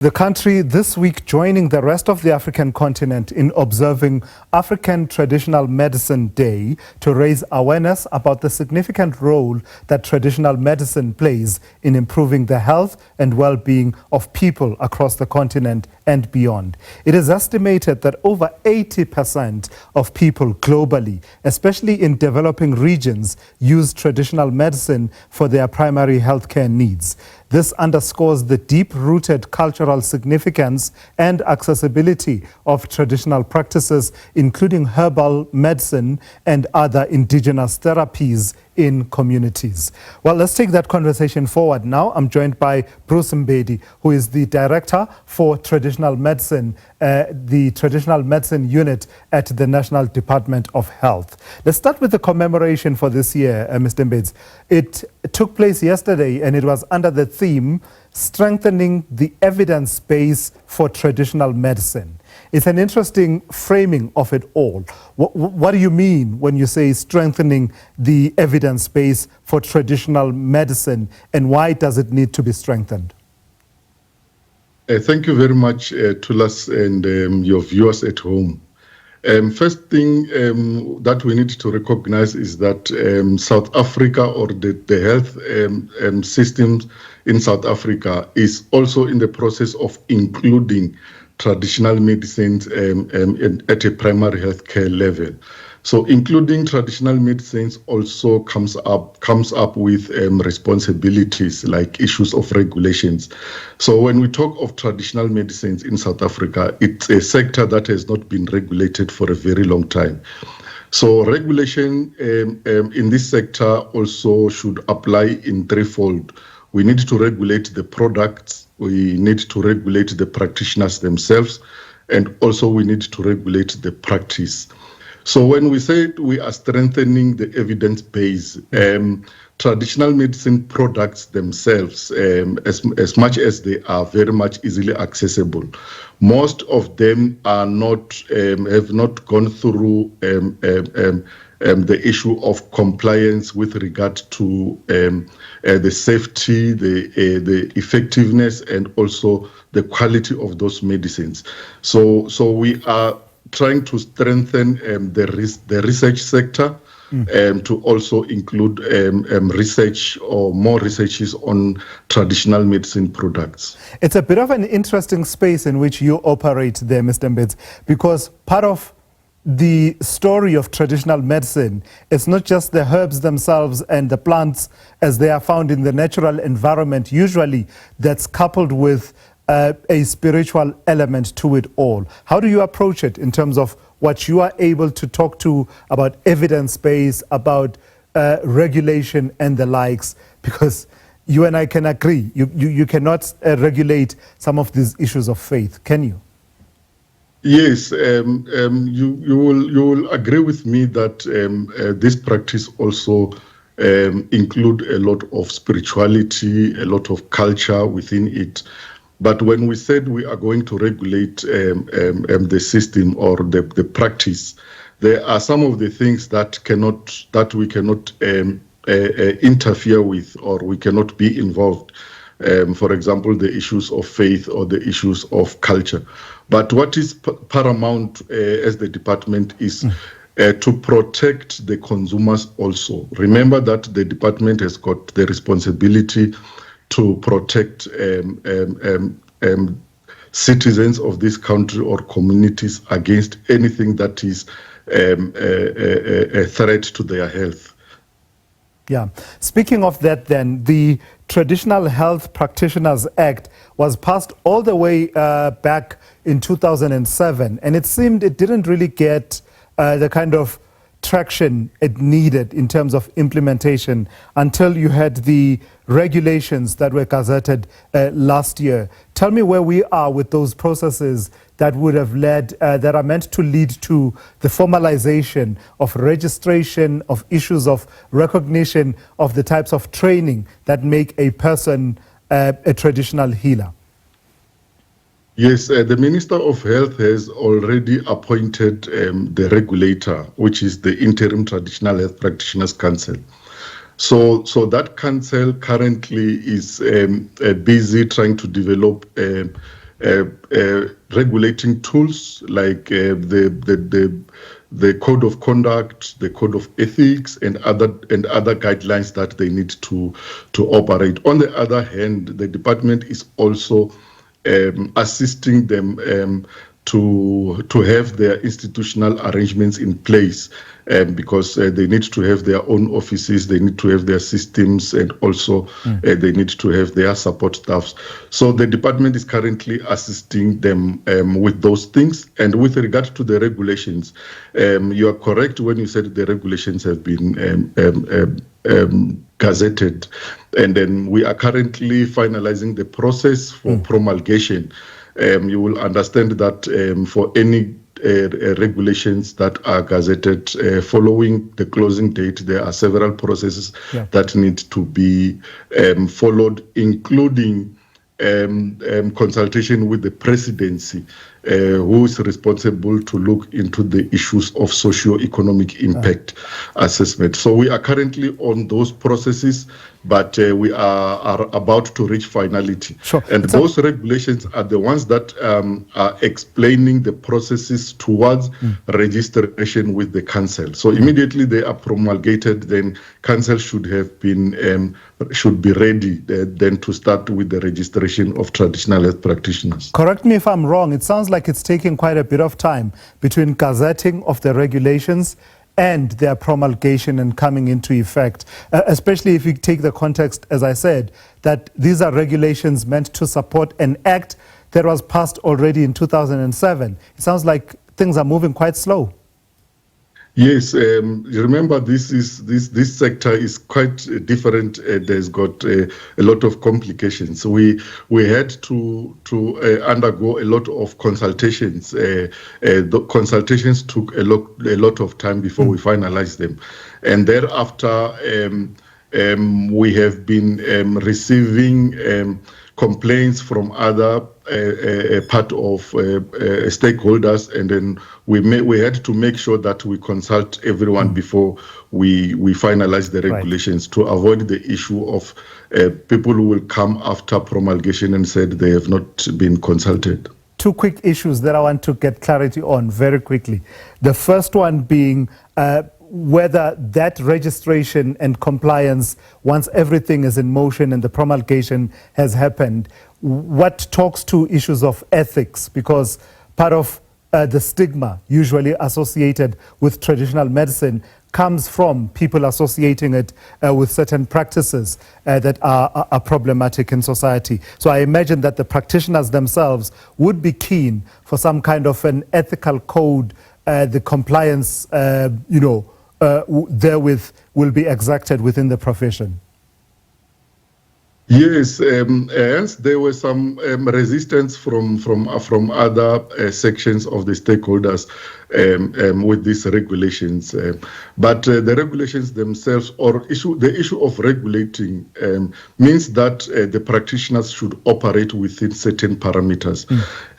The country this week joining the rest of the African continent in observing African Traditional Medicine Day to raise awareness about the significant role that traditional medicine plays in improving the health and well-being of people across the continent and beyond. It is estimated that over 80% of people globally, especially in developing regions, use traditional medicine for their primary healthcare needs. This underscores the deep-rooted cultural significance and accessibility of traditional practices, including herbal medicine and other indigenous therapies in communities. Well, let's take that conversation forward now. I'm joined by Bruce Mbedzi, who is the Director for Traditional Medicine, the Traditional Medicine Unit at the National Department of Health. Let's start with the commemoration for this year, Mr. Mbedzi. It took place yesterday and it was under the theme, Strengthening the Evidence Base for Traditional Medicine. It's an interesting framing of it all. What do you mean when you say strengthening the evidence base for traditional medicine, and why does it need to be strengthened? Thank you very much, Tulas, and your viewers at home. First thing that we need to recognize is that South Africa, or the health systems in South Africa, is also in the process of including traditional medicines at a primary healthcare level. So including traditional medicines also comes up with responsibilities like issues of regulations. So when we talk of traditional medicines in South Africa, it's a sector that has not been regulated for a very long time. So regulation in this sector also should apply in threefold. We need to regulate the products, we need to regulate the practitioners themselves, and also we need to regulate the practice. So when we say we are strengthening the evidence base, traditional medicine products themselves, as much as they are very much easily accessible, most of them are not have not gone through the issue of compliance with regard to the safety, the effectiveness, and also the quality of those medicines. So we are trying to strengthen the research sector to also include research or more researches on traditional medicine products. It's a bit of an interesting space in which you operate there, Mr. Mbedzi, because part of the story of traditional medicine is not just the herbs themselves and the plants as they are found in the natural environment, usually that's coupled with a spiritual element to it all. How do you approach it in terms of what you are able to talk to about evidence base, about regulation and the likes? Because you and I can agree, you cannot regulate some of these issues of faith, can you? Yes, you will agree with me that this practice also include a lot of spirituality, a lot of culture within it. But when we said we are going to regulate the system or the practice, there are some of the things that we cannot interfere with, or we cannot be involved. For example, the issues of faith or the issues of culture. But what is paramount as the department is to protect the consumers also. Remember that the department has got the responsibility to protect citizens of this country or communities against anything that is a threat to their health. Yeah. Speaking of that then, the Traditional Health Practitioners Act was passed all the way back in 2007, and it seemed it didn't really get the kind of traction it needed in terms of implementation until you had the regulations that were gazetted last year. Tell me where we are with those processes that would have led, that are meant to lead to the formalization of registration, of issues of recognition of the types of training that make a person a traditional healer. Yes, the Minister of Health has already appointed the regulator, which is the Interim Traditional Health Practitioners Council. So that council currently is busy trying to develop regulating tools like the code of conduct, the code of ethics, and other guidelines that they need to operate. On the other hand, the department is also assisting them to have their institutional arrangements in place, because they need to have their own offices, they need to have their systems, and also they need to have their support staffs. So the department is currently assisting them with those things. And with regard to the regulations, you are correct when you said the regulations have been gazetted, and then we are currently finalizing the process for promulgation. You will understand that for any regulations that are gazetted following the closing date, there are several processes that need to be followed, including consultation with the presidency, who is responsible to look into the issues of socio-economic impact assessment. So we are currently on those processes, but we are about to reach finality. Sure. And those regulations are the ones that are explaining the processes towards registration with the council. So immediately they are promulgated, then council should be ready then to start with the registration of traditional health practitioners. Correct me if I'm wrong, it sounds like it's taking quite a bit of time between gazetting of the regulations and their promulgation and coming into effect, especially if you take the context, as I said, that these are regulations meant to support an act that was passed already in 2007. It sounds like things are moving quite slow. Yes, remember this sector is quite different. There's got a lot of complications. So we had to undergo a lot of consultations. The consultations took a lot of time before we finalized them, and thereafter we have been receiving complaints from other part of stakeholders, and then we had to make sure that we consult everyone before we finalize the regulations, to avoid the issue of people who will come after promulgation and said they have not been consulted. Two quick issues that I want to get clarity on very quickly. The first one being whether that registration and compliance, once everything is in motion and the promulgation has happened, what talks to issues of ethics? Because part of the stigma usually associated with traditional medicine comes from people associating it with certain practices that are problematic in society. So I imagine that the practitioners themselves would be keen for some kind of an ethical code, the compliance, therewith will be exacted within the profession. Yes, hence there was some resistance from other sections of the stakeholders with these regulations. But the regulations themselves, or the issue of regulating, means that the practitioners should operate within certain parameters.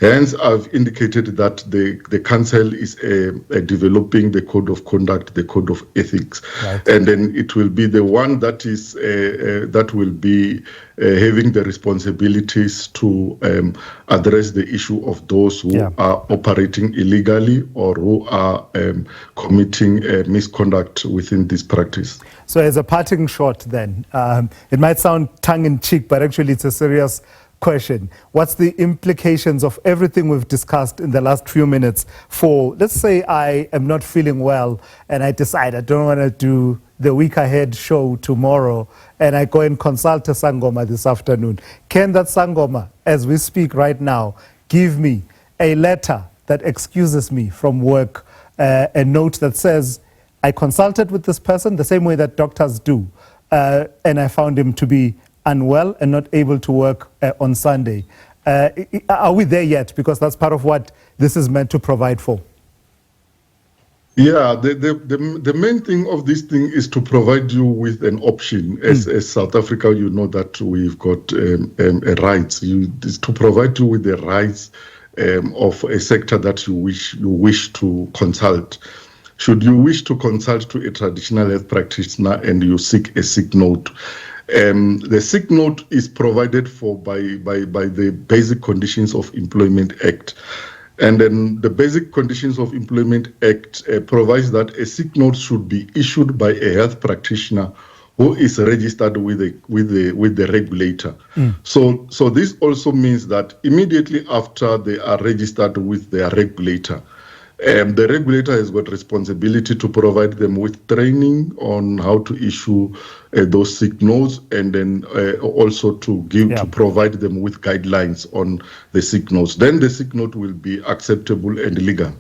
Hence, I've indicated that the council is developing the code of conduct, the code of ethics, and then it will be the one that is that will be having the responsibilities to address the issue of those who are operating illegally or who are committing misconduct within this practice. So as a parting shot then, it might sound tongue-in-cheek, but actually it's a serious question. What's the implications of everything we've discussed in the last few minutes for, let's say I am not feeling well and I decide I don't want to do the week ahead show tomorrow, and I go and consult a Sangoma this afternoon. Can that Sangoma, as we speak right now, give me a letter that excuses me from work, a note that says, I consulted with this person the same way that doctors do, and I found him to be unwell and not able to work on Sunday. Are we there yet? Because that's part of what this is meant to provide for. Yeah, the main thing of this thing is to provide you with an option. As South Africa, you know that we've got rights. It's to provide you with the rights of a sector that you wish to consult. Should you wish to consult to a traditional health practitioner and you seek a sick note, The sick note is provided for by the Basic Conditions of Employment Act. And then the Basic Conditions of Employment Act provides that a sick note should be issued by a health practitioner who is registered with the regulator. So this also means that immediately after they are registered with their regulator, the regulator has got responsibility to provide them with training on how to issue those sick notes, and then also to provide them with guidelines on the sick notes. Then the sick note will be acceptable and legal.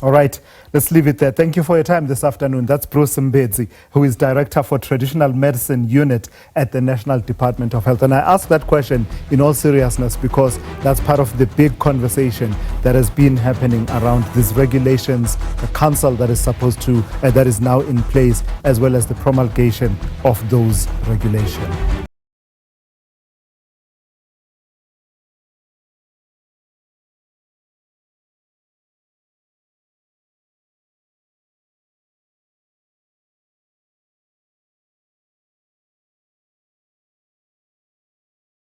All right, let's leave it there. Thank you for your time this afternoon. That's Bruce Mbedzi, who is Director for Traditional Medicine Unit at the National Department of Health. And I ask that question in all seriousness because that's part of the big conversation that has been happening around these regulations, the council that is supposed to, that is now in place, as well as the promulgation of those regulations.